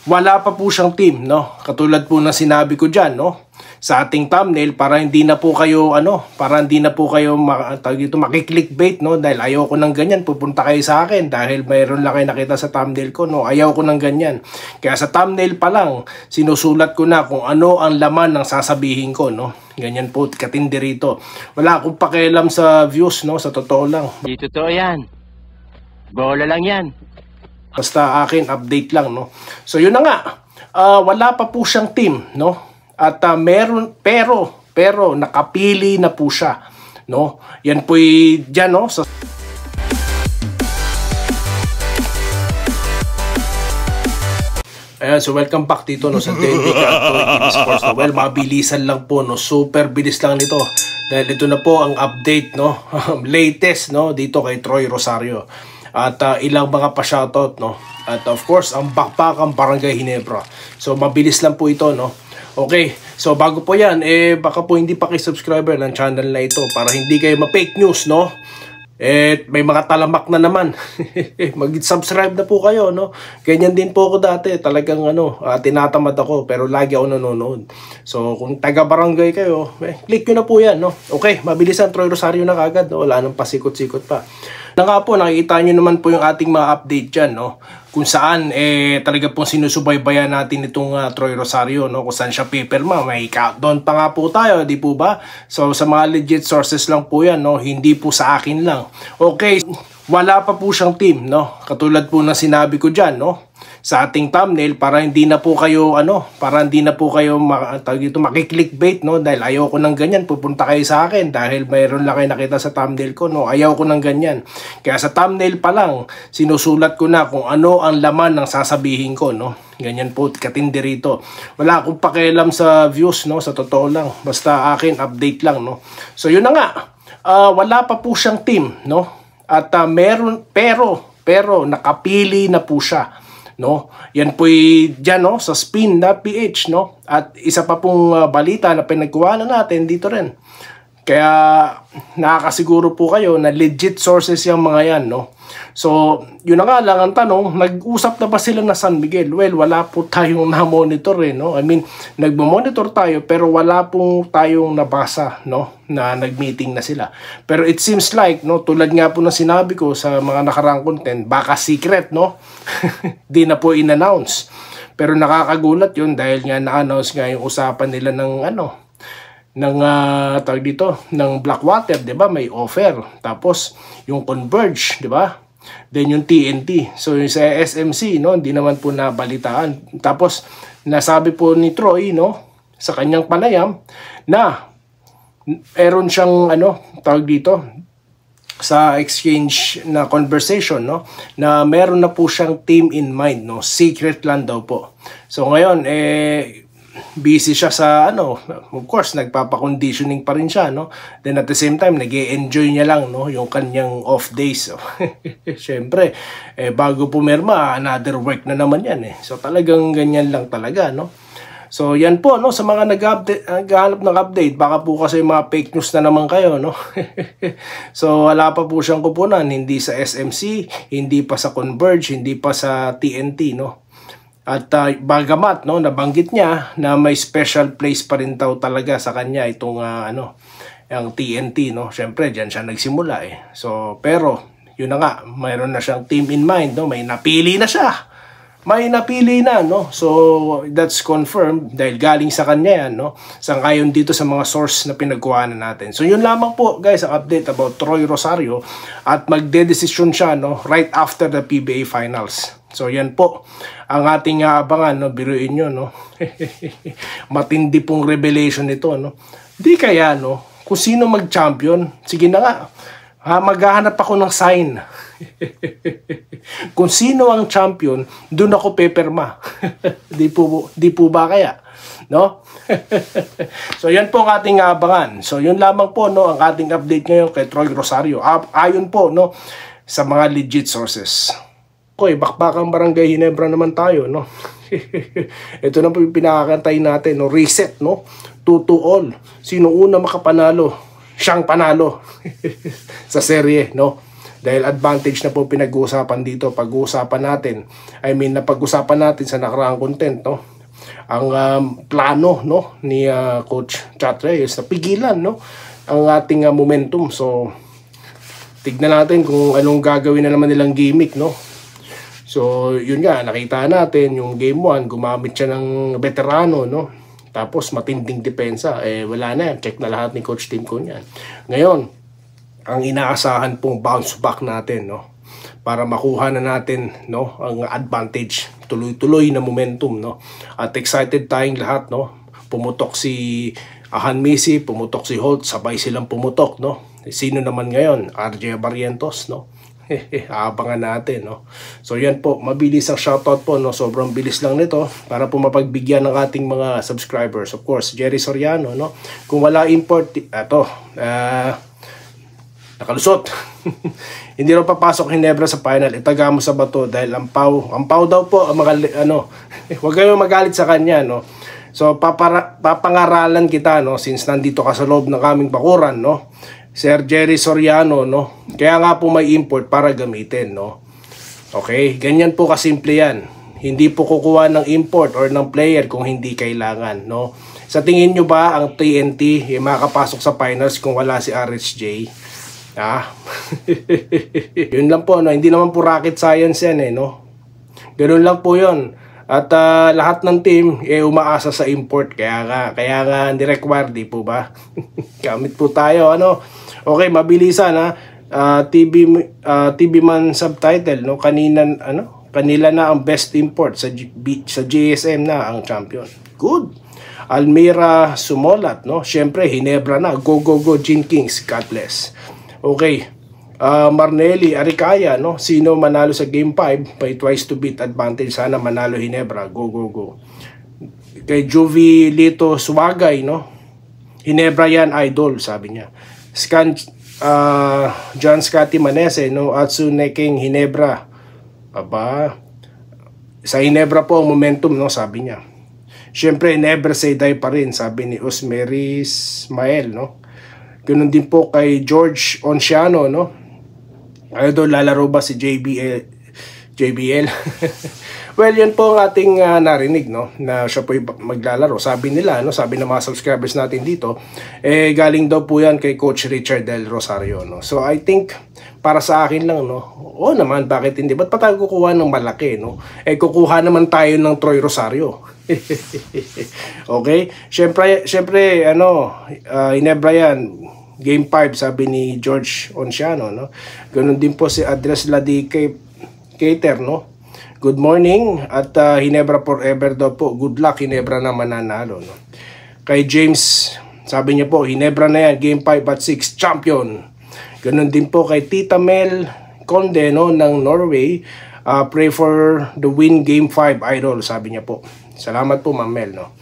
Wala pa po siyang team, no? Katulad po ng sinabi ko diyan, no? Sa ating thumbnail para hindi na po kayo maki-clickbait, no? Dahil ayoko ng ganyan, pupunta kayo sa akin dahil mayroon lang kayo nakita sa thumbnail ko, no? Ayaw ko ng ganyan. Kaya sa thumbnail pa lang, sinusulat ko na kung ano ang laman ng sasabihin ko, no? Ganyan po, katindi rito. Wala akong pakialam sa views, no? Sa totoo lang. Di totoo yan. Bola lang yan. Basta akin, update lang, no? So, yun na nga. Wala pa po siyang team, no? At pero nakapili na po siya, no? Yan po'y dyan, no? So, ayan, so welcome back dito, no, sa Daily TV Sports. No? Well, mabilisan lang po, no? Super bilis lang nito. Dahil ito na po ang update, no? Latest, no? Dito kay Troy Rosario. At ilang mga pa-shoutout, no? At of course, ang Bakbakang Barangay Ginebra. So, mabilis lang po ito, no? Okay, so bago po yan, baka po hindi pa kayo subscriber ng channel na ito para hindi kayo ma-fake news, no? May mga talamak na naman. Mag-subscribe na po kayo, no? Ganyan din po ako dati. Talagang tinatamad ako pero lagi ako nanonood. So kung taga-barangay kayo, click nyo na po yan, no? Okay, mabilisan, Troy Rosario na kagad, no? Wala nang pasikot-sikot pa. Na nga po, nakikita nyo naman po yung ating mga update dyan, no? Kung saan, talaga pong sinusubaybayan natin itong Troy Rosario, no? Kung saan siya pipirma, may countdown pa nga po tayo, di po ba? So, sa mga legit sources lang po yan, no? Hindi po sa akin lang. Okay, wala pa po siyang team, no? Katulad po ng sinabi ko dyan, no? Sa ating thumbnail para hindi na po kayo maki-clickbait, no? Dahil ayoko ng ganyan, pupunta kayo sa akin dahil mayroon lang kayo nakita sa thumbnail ko, no? Ayaw ko ng ganyan. Kaya sa thumbnail pa lang, sinusulat ko na kung ano ang laman ng sasabihin ko, no? Ganyan po, katindi rito. Wala akong pakialam sa views, no? Sa totoo lang. Basta akin, update lang, no? So yun na nga. Wala pa po siyang team, no? At pero nakapili na po siya, no? Yan po'y dyan, no? Sa spin.ph, no? At isa pa pong balita na pinagkuhanan natin dito rin. Kaya nakakasiguro po kayo na legit sources yung mga yan, no? So, yun na nga lang ang tanong, nag-usap na ba sila na San Miguel? Well, wala po tayong na-monitor, no? I mean, nagmo-monitor tayo pero wala pong tayong nabasa, no? Na nag-meeting na sila. Pero it seems like, no, tulad nga po na sinabi ko sa mga nakarang content, baka secret, no? Di na po in-announce. Pero nakakagulat yun dahil nga na-announce nga yung usapan nila ng tawag dito, ng Blackwater, 'di ba? May offer. Tapos yung Converge, 'di ba? Then yung TNT. So yung sa SMC, no, hindi naman po nabalitaan. Tapos nasabi po ni Troy, no, sa kanyang panayam na meron siyang tawag dito sa exchange na conversation, no, na meron na po siyang team in mind, no, secret lang daw po. So ngayon busy siya sa of course nagpapa-conditioning pa rin siya, no. Then at the same time nag-e-enjoy niya lang, no, yung kanyang off days. So, syempre bago pumirma another work na naman yan, so talagang ganyan lang talaga, no. So yan po, no, sa mga naghahanap ng update, baka po kasi mga fake news na naman kayo, no. So wala pa po siyang kupunan, hindi sa SMC, hindi pa sa Converge, hindi pa sa TNT, no. At bagamat, no, nabanggit niya na may special place pa rin daw talaga sa kanya itong ang TNT, no. Syempre diyan siya nagsimula, So pero yun na nga, mayroon na siyang team in mind, no. May napili na siya. May napili na, no. So that's confirmed dahil galing sa kanya yan, no. Sangayon dito sa mga source na pinagkuhanan natin. So yun lamang po, guys, ang update about Troy Rosario at magdedesisyon siya, no, right after the PBA finals. So yan po ang ating abangan, no. Biruin nyo, no. Matindi pong revelation ito, no. Di kaya, no, kung sino mag-champion, sige na nga, maghahanap ako ng sign. Kung sino ang champion, doon ako peperma. Di po ba kaya, no? So yan po ang ating abangan. So yun lamang po, no, ang ating update ngayon kay Troy Rosario. Ayon po, no, sa mga legit sources. Okay, Bakbakang Barangay Ginebra naman tayo, no. Ito na po yung pinakakantay natin, no, reset, no, 2-2 all. Sino una makapanalo, siyang panalo sa serye, no. Dahil advantage na po pinag-uusapan dito, pag-uusapan natin, napag-usapan natin sa nakaraang content, no? Ang plano, no, ni Coach Chat Reyes na pigilan, no, ang ating momentum. So, tignan natin kung anong gagawin na naman nilang gimmick, no? So, yun nga, nakita natin yung game 1, gumamit siya ng veterano, no? Tapos, matinding depensa. Wala na yan. Check na lahat ni Coach Tim Cone yan. Ngayon, ang inaasahan pong bounce back natin, no? Para makuha na natin, no, ang advantage. Tuloy-tuloy na momentum, no? At excited tayong lahat, no? Pumutok si Ahan Misi, pumutok si Holt, sabay silang pumutok, no? Sino naman ngayon? RJ Barrientos, no? Aabangan natin, no? So yan po, mabilis ang shoutout po, no? Sobrang bilis lang nito para po mapagbigyan ng ating mga subscribers. Of course, Jerry Soriano, no? Kung wala import, nakalusot. Hindi raw papasok Ginebra sa final, itaga mo sa bato dahil ang pau daw po ang mga huwag kayong magalit sa kanya, no? So papangaralan kita, no, since nandito ka sa loob ng aming bakuran, no, Sir Jerry Soriano, no. Kaya nga po may import para gamitin, no. Okay, ganyan po kasimple yan. Hindi po kukuha ng import or ng player kung hindi kailangan, no. Sa tingin nyo ba ang TNT makakapasok sa finals kung wala si RHJ? Yun lang po, no. Hindi naman po rocket science yan, no. Ganun lang po yun. At lahat ng team umaasa sa import, kaya nga ni-require, di po ba? Gamit po tayo, ano. Okay, mabilisan, ha. TV Man subtitle, no. Kanila na ang best import sa GSM na ang champion. Good. Almira Sumolat, no. Syempre Ginebra na. Go Gene Kings. God bless. Okay. Marnelli Aricaya, no? Sino manalo sa game 5 may twice to beat advantage, sana manalo Ginebra. Go. Kay Juvie Lito Suwagay, no? Ginebra yan, idol, sabi niya. John Scotty Manese, no? Atsune King Ginebra. Aba, sa Ginebra po ang momentum, no? Sabi niya. Syempre never say die pa rin, sabi ni Osmery Ismael, no? Ganun din po kay George Onciano, no? Ano lalaro ba si JBL? Well, yan po ang ating narinig, no, na siya po maglalaro. Sabi nila, no, sabi ng mga subscribers natin dito, galing daw po yan kay Coach Richard Del Rosario, no. So I think para sa akin lang, no, naman, bakit hindi? Ba't pa tayo kukuha ng malaki, no? Kukuha naman tayo ng Troy Rosario. Okay? Syempre Ginebra yan. Game 5, sabi ni George Onciano, no? Ganun din po si Adres Ladike Cater, no? Good morning at Ginebra forever daw po. Good luck, Ginebra na mananalo, no? Kay James, sabi niya po, Ginebra na yan, game 5 at 6, champion. Ganun din po kay Tita Mel Conde, no, ng Norway. Pray for the win game 5, idol, sabi niya po. Salamat po, Ma'am Mel, no?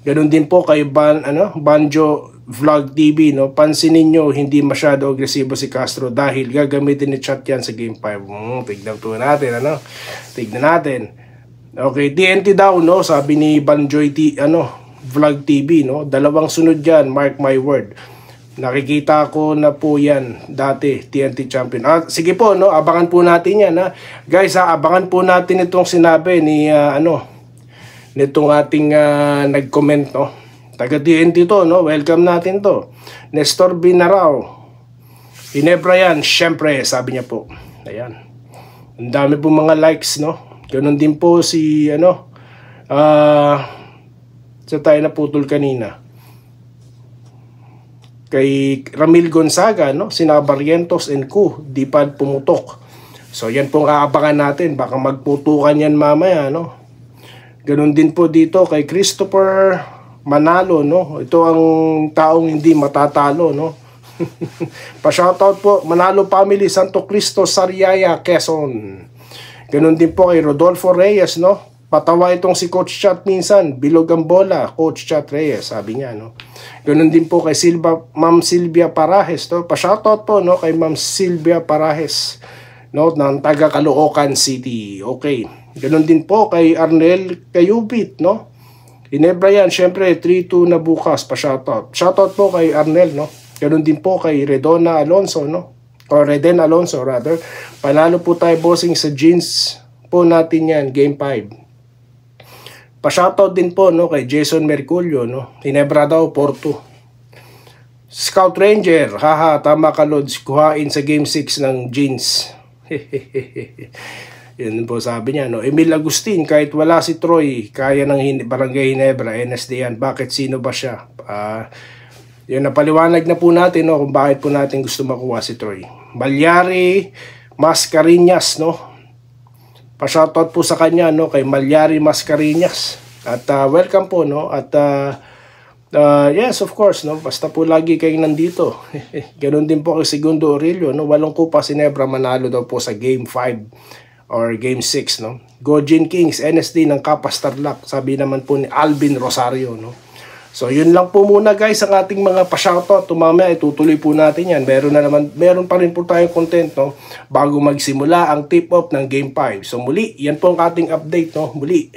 Ganun din po kay Banjo Vlog TV, no? Pansinin nyo, hindi masyado agresibo si Castro dahil gagamitin ni Chat yan sa game 5. Tignan po natin, ano? Tignan natin. Okay, TNT daw, no? Sabi ni Banjoy Vlog TV, no? Dalawang sunod yan, mark my word. Nakikita ko na po yan dati, TNT champion. Sige po, no? Abangan po natin yan, ha? Guys, abangan po natin itong sinabi ni, nitong ating nag-comment, no? Taga TNT to, no? Welcome natin to. Nestor Binarao. Ginebra yan, syempre, sabi niya po. Ayan. Ang dami po mga likes, no? Ganun din po si, sa tayo na putol kanina. Kay Ramil Gonzaga, no? Sina Barrientos and Co. Di pa pumutok. So, yan pong aabangan natin. Baka magputukan yan mamaya, no? Ganun din po dito kay Christopher Manalo, no? Ito ang taong hindi matatalo, no? Pa-shoutout po, Manalo family, Santo Cristo, Sariaya, Quezon. Ganun din po kay Rodolfo Reyes, no? Patawa itong si Coach Chat minsan, bilog ang bola, Coach Chat Reyes, sabi niya, no? Ganun din po kay Ma'am Silvia Parajes, no? Pa-shoutout po, no, kay Ma'am Silvia Parajes, no, ng taga Caloocan City. Okay. Ganun din po kay Arnel Kayubit, no? Ginebra yan, syempre 3-2 na bukas, pa shoutout. Shoutout po kay Arnel, no? Ganun din po kay Redona Alonso, no? or Reden Alonso rather. Panalo po tayo bossing sa jeans po natin yan, game 5. Pa-shoutout din po no, kay Jason Merculio, no? Hinebra daw, Porto. Scout Ranger, haha, tama ka Lods, kuhain sa game 6 ng jeans. Yun po sabi niya, no? Emil Agustin, kahit wala si Troy, kaya ng Barangay Hinebra, NSD yan. Bakit? Sino ba siya? Yun, napaliwanag na po natin, no, kung bakit po natin gusto makuha si Troy. Malyari Mascarinas, no? Pa-shoutout po sa kanya, no, kay Malyari Mascarinas. At welcome po, no? At yes, of course, no? Basta po lagi kayong nandito. Ganun din po kay Segundo Aurelio, no? 8 kupa si Hinebra, manalo daw po sa game 5 or game 6, no? Gojin Kings, NSD ng Kapas Tarlac, sabi naman po ni Alvin Rosario, no? So yun lang po muna guys ang ating mga pa-shoutout. Mamaya itutuloy po natin yan. Meron pa rin po tayong content, no, bago magsimula ang tip-off ng game 5. So muli, yan po ang ating update, no? Muli,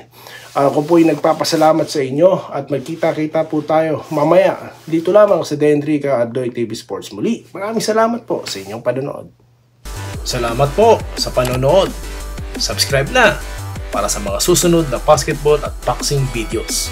ako po ay nagpapasalamat sa inyo at magkita-kita po tayo mamaya dito lamang sa Denrica Adloy TV Sports. Muli, maraming salamat po sa inyong panonood. Salamat po sa panonood. Subscribe na para sa mga susunod na basketball at boxing videos.